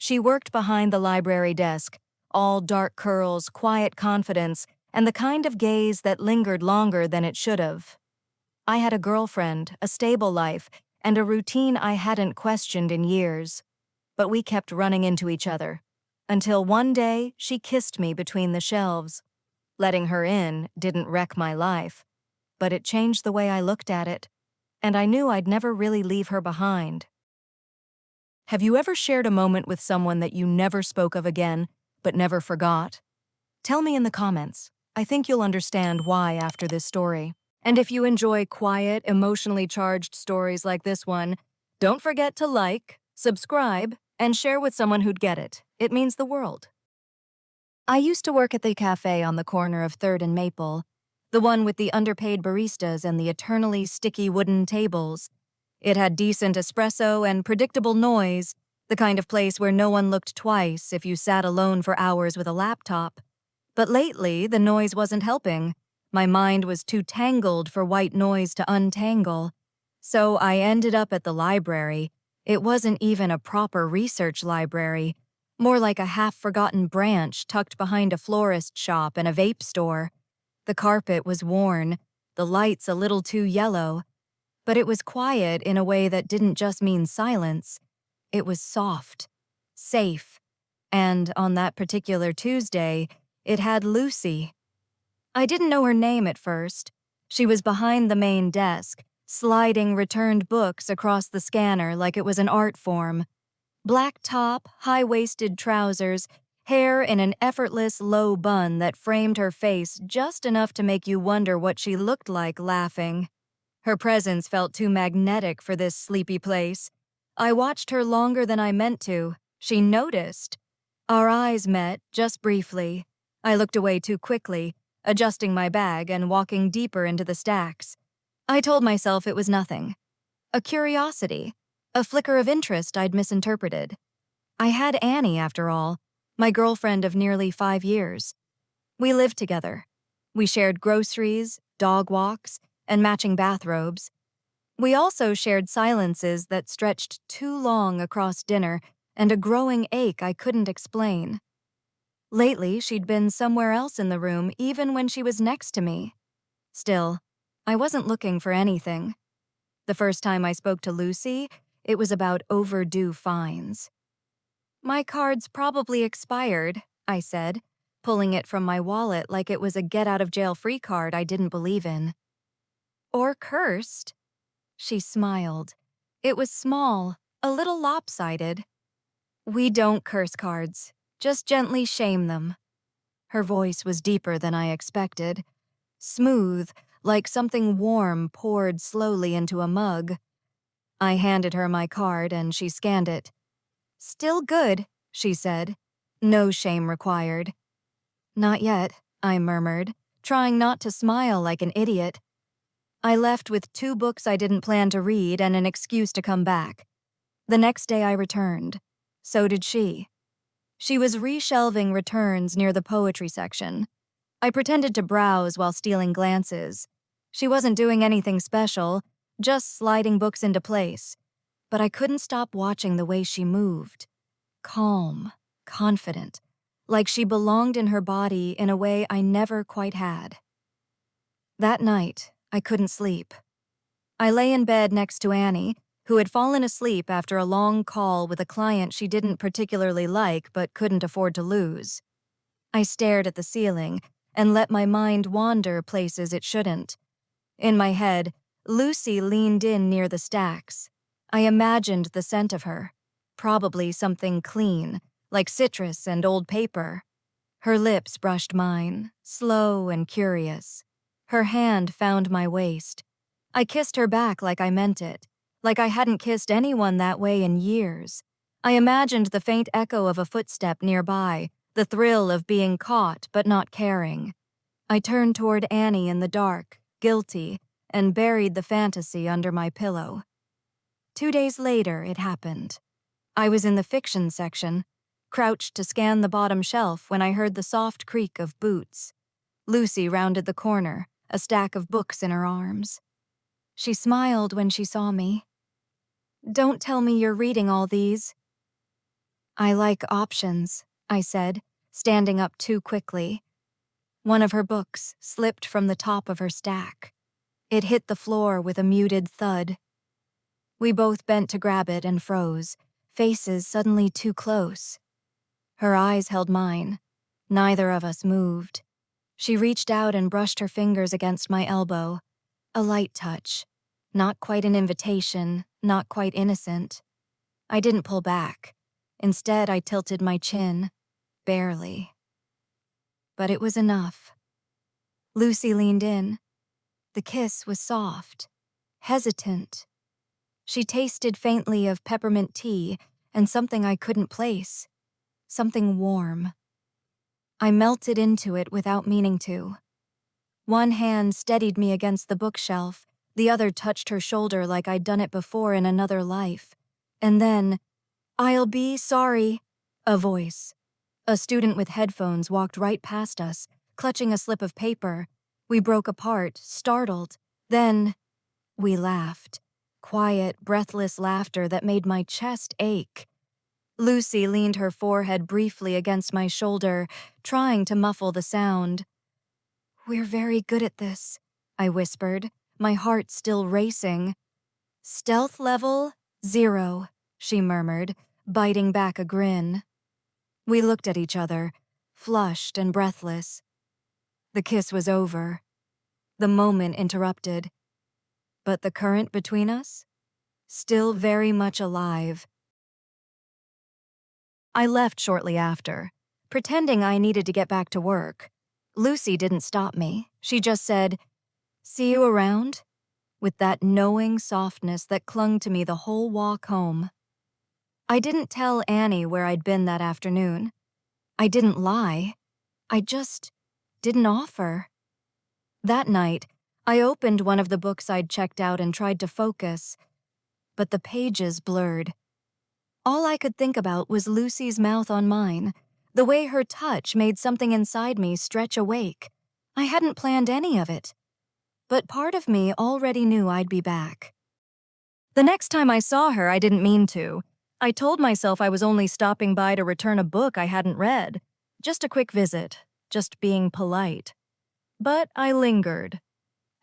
She worked behind the library desk, all dark curls, quiet confidence, and the kind of gaze that lingered longer than it should have. I had a girlfriend, a stable life, and a routine I hadn't questioned in years. But we kept running into each other. Until one day, she kissed me between the shelves. Letting her in didn't wreck my life, but it changed the way I looked at it, and I knew I'd never really leave her behind. Have you ever shared a moment with someone that you never spoke of again, but never forgot? Tell me in the comments. I think you'll understand why after this story. And if you enjoy quiet, emotionally charged stories like this one, don't forget to like, subscribe, and share with someone who'd get it. It means the world. I used to work at the cafe on the corner of 3rd and Maple, the one with the underpaid baristas and the eternally sticky wooden tables. It had decent espresso and predictable noise, the kind of place where no one looked twice if you sat alone for hours with a laptop. But lately, the noise wasn't helping. My mind was too tangled for white noise to untangle. So I ended up at the library. It wasn't even a proper research library, more like a half-forgotten branch tucked behind a florist shop and a vape store. The carpet was worn, the lights a little too yellow, but it was quiet in a way that didn't just mean silence. It was soft, safe, and on that particular Tuesday, it had Lucy. I didn't know her name at first. She was behind the main desk, sliding returned books across the scanner like it was an art form. Black top, high-waisted trousers, hair in an effortless low bun that framed her face just enough to make you wonder what she looked like laughing. Her presence felt too magnetic for this sleepy place. I watched her longer than I meant to. She noticed. Our eyes met, just briefly. I looked away too quickly, adjusting my bag and walking deeper into the stacks. I told myself it was nothing. A curiosity. A flicker of interest I'd misinterpreted. I had Annie, after all, my girlfriend of nearly 5 years. We lived together. We shared groceries, dog walks, and matching bathrobes. We also shared silences that stretched too long across dinner and a growing ache I couldn't explain. Lately, she'd been somewhere else in the room even when she was next to me. Still, I wasn't looking for anything. The first time I spoke to Lucy, it was about overdue fines. "My card's probably expired," I said, pulling it from my wallet like it was a get-out-of-jail-free card I didn't believe in. "Or cursed." She smiled. It was small, a little lopsided. "We don't curse cards, just gently shame them." Her voice was deeper than I expected, smooth, like something warm poured slowly into a mug. I handed her my card and she scanned it. "Still good," she said. "No shame required." "Not yet," I murmured, trying not to smile like an idiot. I left with 2 books I didn't plan to read and an excuse to come back. The next day I returned. So did she. She was reshelving returns near the poetry section. I pretended to browse while stealing glances. She wasn't doing anything special, just sliding books into place. But I couldn't stop watching the way she moved. Calm, confident, like she belonged in her body in a way I never quite had. That night, I couldn't sleep. I lay in bed next to Annie, who had fallen asleep after a long call with a client she didn't particularly like but couldn't afford to lose. I stared at the ceiling and let my mind wander places it shouldn't. In my head, Lucy leaned in near the stacks. I imagined the scent of her, probably something clean, like citrus and old paper. Her lips brushed mine, slow and curious. Her hand found my waist. I kissed her back like I meant it, like I hadn't kissed anyone that way in years. I imagined the faint echo of a footstep nearby, the thrill of being caught but not caring. I turned toward Annie in the dark, guilty, and buried the fantasy under my pillow. 2 days later, it happened. I was in the fiction section, crouched to scan the bottom shelf when I heard the soft creak of boots. Lucy rounded the corner, a stack of books in her arms. She smiled when she saw me. "Don't tell me you're reading all these." I like options, I said, standing up too quickly. One of her books slipped from the top of her stack. It hit the floor with a muted thud. We both bent to grab it and froze, faces suddenly too close. Her eyes held mine. Neither of us moved. She reached out and brushed her fingers against my elbow. A light touch. Not quite an invitation, not quite innocent. I didn't pull back. Instead, I tilted my chin. Barely. But it was enough. Lucy leaned in. The kiss was soft, hesitant. She tasted faintly of peppermint tea and something I couldn't place. Something warm. I melted into it without meaning to. One hand steadied me against the bookshelf, the other touched her shoulder like I'd done it before in another life. And then, "I'll be sorry," a voice. A student with headphones walked right past us, clutching a slip of paper. We broke apart, startled. Then, we laughed. Quiet, breathless laughter that made my chest ache. Lucy leaned her forehead briefly against my shoulder, trying to muffle the sound. "We're very good at this," I whispered, my heart still racing. "Stealth level 0, she murmured, biting back a grin. We looked at each other, flushed and breathless. The kiss was over. The moment interrupted. But the current between us? Still very much alive. I left shortly after, pretending I needed to get back to work. Lucy didn't stop me. She just said, "See you around?" with that knowing softness that clung to me the whole walk home. I didn't tell Annie where I'd been that afternoon. I didn't lie. I just didn't offer. That night, I opened one of the books I'd checked out and tried to focus, but the pages blurred. All I could think about was Lucy's mouth on mine, the way her touch made something inside me stretch awake. I hadn't planned any of it, but part of me already knew I'd be back. The next time I saw her, I didn't mean to. I told myself I was only stopping by to return a book I hadn't read. Just a quick visit, just being polite. But I lingered.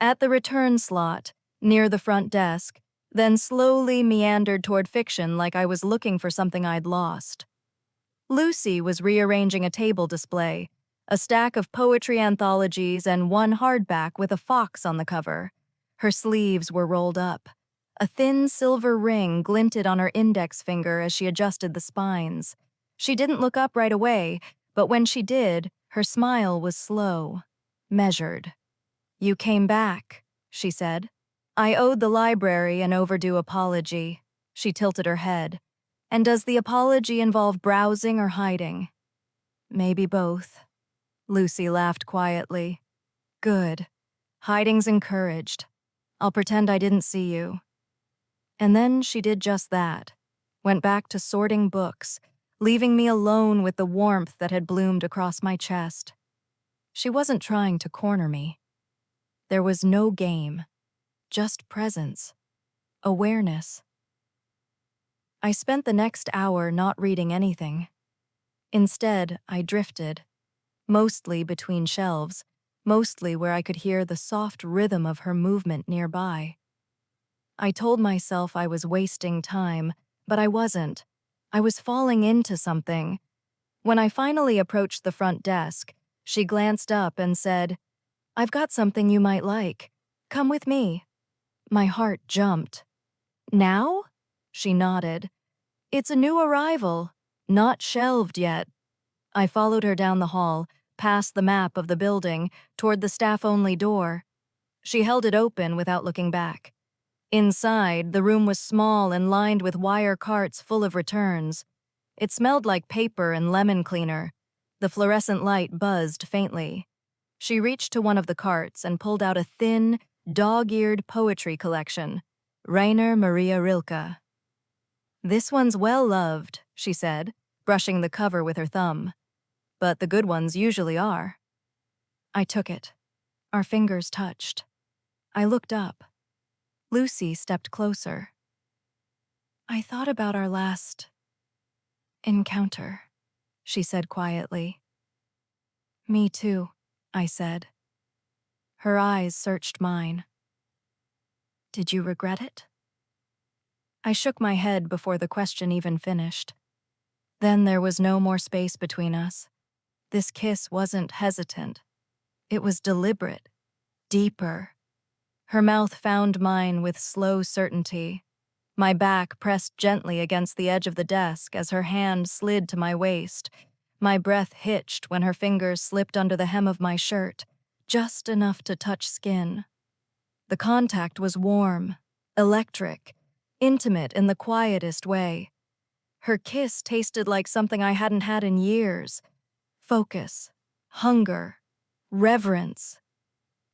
At the return slot, near the front desk, then slowly meandered toward fiction like I was looking for something I'd lost. Lucy was rearranging a table display, a stack of poetry anthologies and one hardback with a fox on the cover. Her sleeves were rolled up. A thin silver ring glinted on her index finger as she adjusted the spines. She didn't look up right away, but when she did, her smile was slow, measured. "You came back," she said. I owed the library an overdue apology. She tilted her head. "And does the apology involve browsing or hiding?" "Maybe both." Lucy laughed quietly. "Good. Hiding's encouraged. I'll pretend I didn't see you." And then she did just that, went back to sorting books, leaving me alone with the warmth that had bloomed across my chest. She wasn't trying to corner me. There was no game, just presence, awareness. I spent the next hour not reading anything. Instead, I drifted, mostly between shelves, mostly where I could hear the soft rhythm of her movement nearby. I told myself I was wasting time, but I wasn't. I was falling into something. When I finally approached the front desk, she glanced up and said, "I've got something you might like. Come with me." My heart jumped. "Now?" She nodded. "It's a new arrival, not shelved yet." I followed her down the hall, past the map of the building, toward the staff-only door. She held it open without looking back. Inside, the room was small and lined with wire carts full of returns. It smelled like paper and lemon cleaner. The fluorescent light buzzed faintly. She reached to one of the carts and pulled out a thin, dog-eared poetry collection, Rainer Maria Rilke. "This one's well-loved," she said, brushing the cover with her thumb. "But the good ones usually are." I took it. Our fingers touched. I looked up. Lucy stepped closer. "I thought about our last Encounter, she said quietly. Me too, I said. Her eyes searched mine. Did you regret it? I shook my head before the question even finished. Then there was no more space between us. This kiss wasn't hesitant. It was deliberate, deeper. Her mouth found mine with slow certainty. My back pressed gently against the edge of the desk as her hand slid to my waist. My breath hitched when her fingers slipped under the hem of my shirt, just enough to touch skin. The contact was warm, electric, intimate in the quietest way. Her kiss tasted like something I hadn't had in years. Focus, hunger, reverence.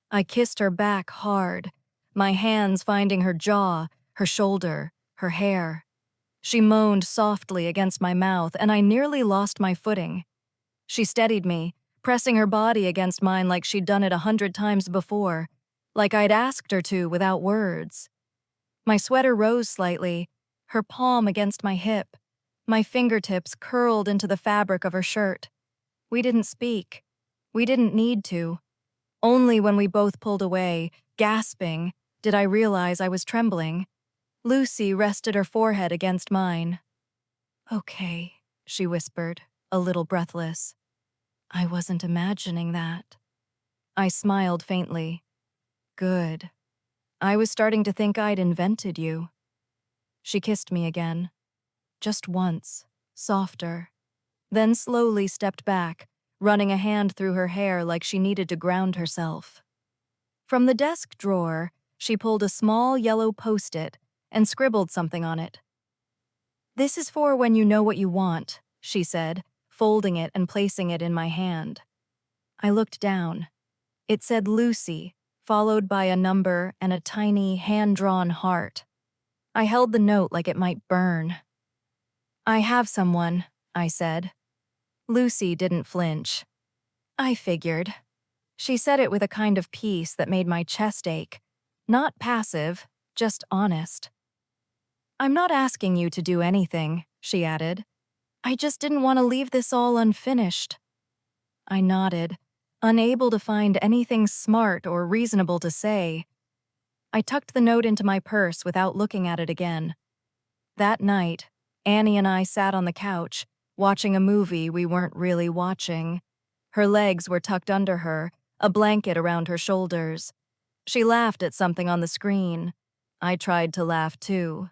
I kissed her back hard, my hands finding her jaw, her shoulder, her hair. She moaned softly against my mouth, and I nearly lost my footing. She steadied me, pressing her body against mine like she'd done it 100 times before, like I'd asked her to without words. My sweater rose slightly, her palm against my hip. My fingertips curled into the fabric of her shirt. We didn't speak. We didn't need to. Only when we both pulled away, gasping, did I realize I was trembling. Lucy rested her forehead against mine. Okay, she whispered, a little breathless. I wasn't imagining that. I smiled faintly. Good. I was starting to think I'd invented you. She kissed me again. Just once, softer. Then slowly stepped back, running a hand through her hair like she needed to ground herself. From the desk drawer, she pulled a small yellow post-it and scribbled something on it. This is for when you know what you want, she said, folding it and placing it in my hand. I looked down. It said Lucy, followed by a number and a tiny, hand-drawn heart. I held the note like it might burn. I have someone, I said. Lucy didn't flinch. I figured. She said it with a kind of peace that made my chest ache. Not passive, just honest. I'm not asking you to do anything, she added. I just didn't want to leave this all unfinished. I nodded, unable to find anything smart or reasonable to say. I tucked the note into my purse without looking at it again. That night, Annie and I sat on the couch, watching a movie we weren't really watching. Her legs were tucked under her, a blanket around her shoulders. She laughed at something on the screen. I tried to laugh too.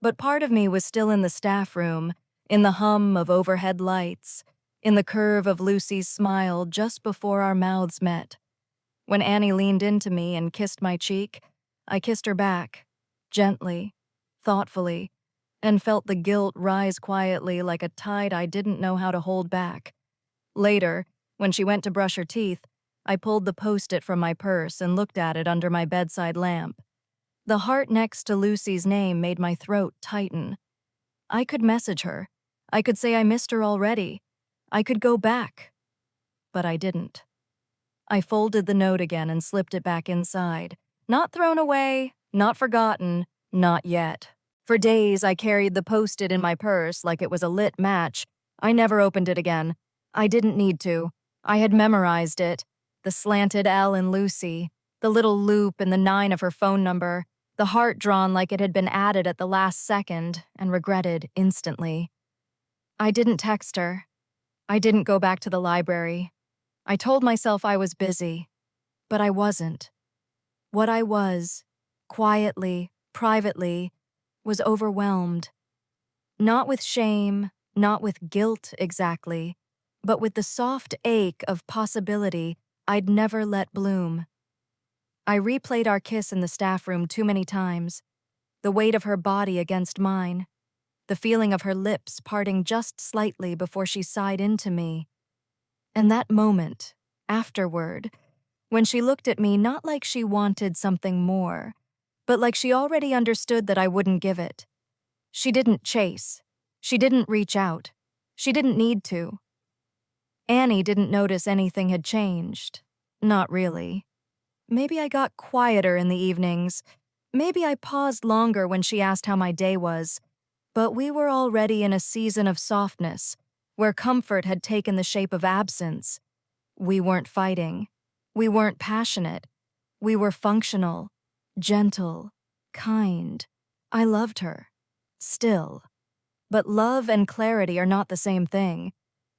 But part of me was still in the staff room, in the hum of overhead lights, in the curve of Lucy's smile just before our mouths met. When Annie leaned into me and kissed my cheek, I kissed her back, gently, thoughtfully, and felt the guilt rise quietly like a tide I didn't know how to hold back. Later, when she went to brush her teeth, I pulled the post-it from my purse and looked at it under my bedside lamp. The heart next to Lucy's name made my throat tighten. I could message her. I could say I missed her already. I could go back. But I didn't. I folded the note again and slipped it back inside. Not thrown away, not forgotten, not yet. For days, I carried the post-it in my purse like it was a lit match. I never opened it again. I didn't need to. I had memorized it. The slanted L in Lucy, the little loop in the 9 of her phone number, the heart drawn like it had been added at the last second and regretted instantly. I didn't text her. I didn't go back to the library. I told myself I was busy, but I wasn't. What I was, quietly, privately, was overwhelmed. Not with shame, not with guilt exactly, but with the soft ache of possibility I'd never let bloom. I replayed our kiss in the staff room too many times, the weight of her body against mine, the feeling of her lips parting just slightly before she sighed into me. And that moment, afterward, when she looked at me not like she wanted something more, but like she already understood that I wouldn't give it. She didn't chase. She didn't reach out. She didn't need to. Annie didn't notice anything had changed. Not really. Maybe I got quieter in the evenings. Maybe I paused longer when she asked how my day was. But we were already in a season of softness, where comfort had taken the shape of absence. We weren't fighting. We weren't passionate. We were functional, gentle, kind. I loved her. Still. But love and clarity are not the same thing.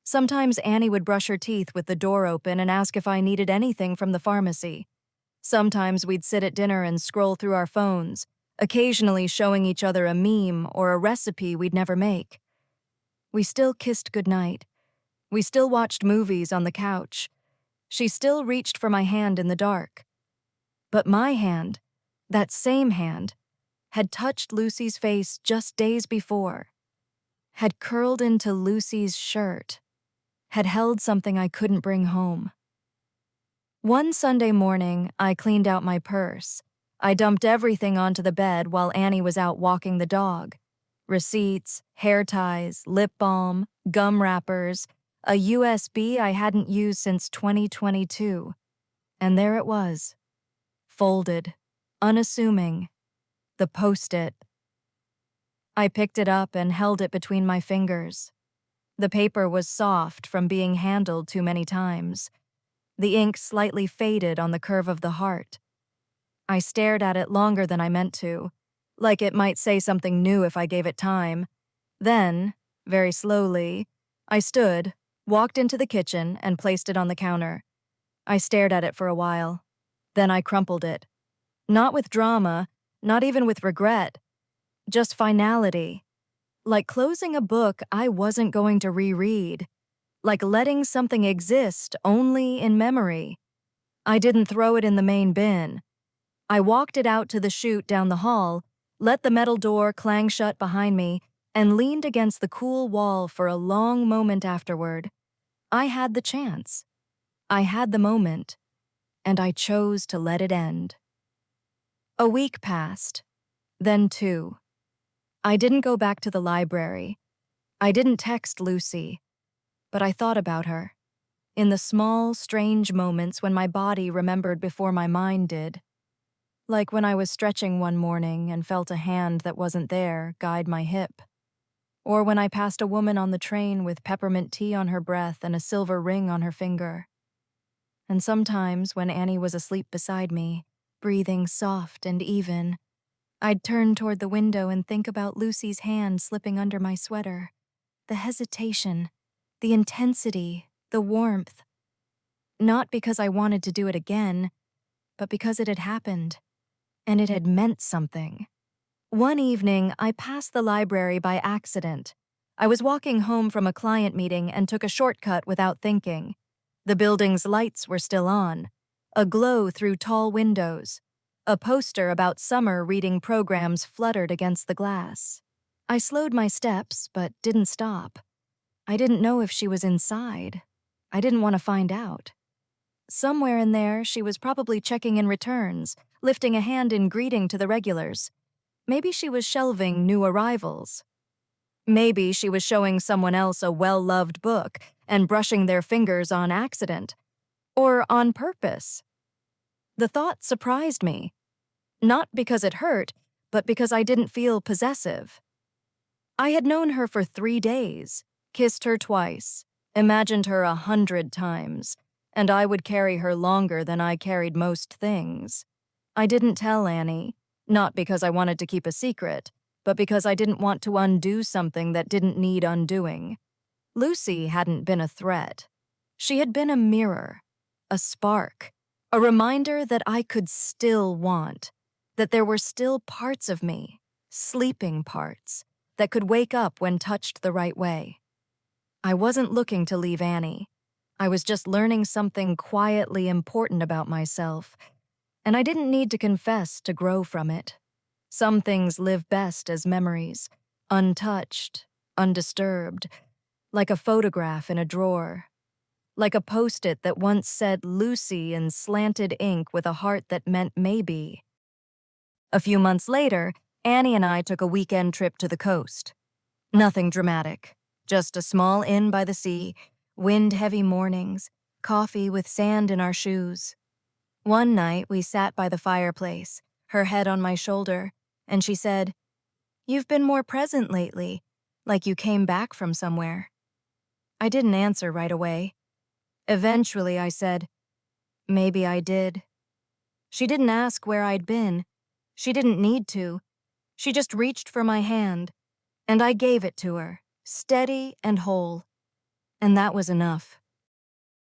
Sometimes Annie would brush her teeth with the door open and ask if I needed anything from the pharmacy. Sometimes we'd sit at dinner and scroll through our phones, occasionally showing each other a meme or a recipe we'd never make. We still kissed goodnight. We still watched movies on the couch. She still reached for my hand in the dark. But my hand, that same hand, had touched Lucy's face just days before, had curled into Lucy's shirt, had held something I couldn't bring home. One Sunday morning, I cleaned out my purse. I dumped everything onto the bed while Annie was out walking the dog. Receipts, hair ties, lip balm, gum wrappers, a USB I hadn't used since 2022. And there it was, folded, unassuming, the Post-it. I picked it up and held it between my fingers. The paper was soft from being handled too many times. The ink slightly faded on the curve of the heart. I stared at it longer than I meant to, like it might say something new if I gave it time. Then, very slowly, I stood, walked into the kitchen, and placed it on the counter. I stared at it for a while. Then I crumpled it. Not with drama, not even with regret. Just finality. Like closing a book I wasn't going to reread. Like letting something exist only in memory. I didn't throw it in the main bin. I walked it out to the chute down the hall, let the metal door clang shut behind me, and leaned against the cool wall for a long moment afterward. I had the chance. I had the moment. And I chose to let it end. A week passed. Then 2. I didn't go back to the library. I didn't text Lucy. But I thought about her. In the small, strange moments when my body remembered before my mind did. Like when I was stretching one morning and felt a hand that wasn't there guide my hip. Or when I passed a woman on the train with peppermint tea on her breath and a silver ring on her finger. And sometimes when Annie was asleep beside me, breathing soft and even, I'd turn toward the window and think about Lucy's hand slipping under my sweater. The hesitation, the intensity, the warmth. Not because I wanted to do it again, but because it had happened, and it had meant something. One evening, I passed the library by accident. I was walking home from a client meeting and took a shortcut without thinking. The building's lights were still on, a glow through tall windows. A poster about summer reading programs fluttered against the glass. I slowed my steps, but didn't stop. I didn't know if she was inside. I didn't want to find out. Somewhere in there, she was probably checking in returns, lifting a hand in greeting to the regulars. Maybe she was shelving new arrivals. Maybe she was showing someone else a well-loved book and brushing their fingers on accident. Or on purpose. The thought surprised me. Not because it hurt, but because I didn't feel possessive. I had known her for 3 days, kissed her twice, imagined her 100 times, and I would carry her longer than I carried most things. I didn't tell Annie, not because I wanted to keep a secret, but because I didn't want to undo something that didn't need undoing. Lucy hadn't been a threat. She had been a mirror, a spark, a reminder that I could still want, that there were still parts of me, sleeping parts, that could wake up when touched the right way. I wasn't looking to leave Annie. I was just learning something quietly important about myself, and I didn't need to confess to grow from it. Some things live best as memories, untouched, undisturbed, like a photograph in a drawer, like a Post-it that once said Lucy in slanted ink with a heart that meant maybe. A few months later, Annie and I took a weekend trip to the coast. Nothing dramatic, just a small inn by the sea, wind-heavy mornings, coffee with sand in our shoes. One night, we sat by the fireplace, her head on my shoulder, and she said, You've been more present lately, like you came back from somewhere. I didn't answer right away. Eventually, I said, maybe I did. She didn't ask where I'd been. She didn't need to. She just reached for my hand, and I gave it to her, steady and whole. And that was enough.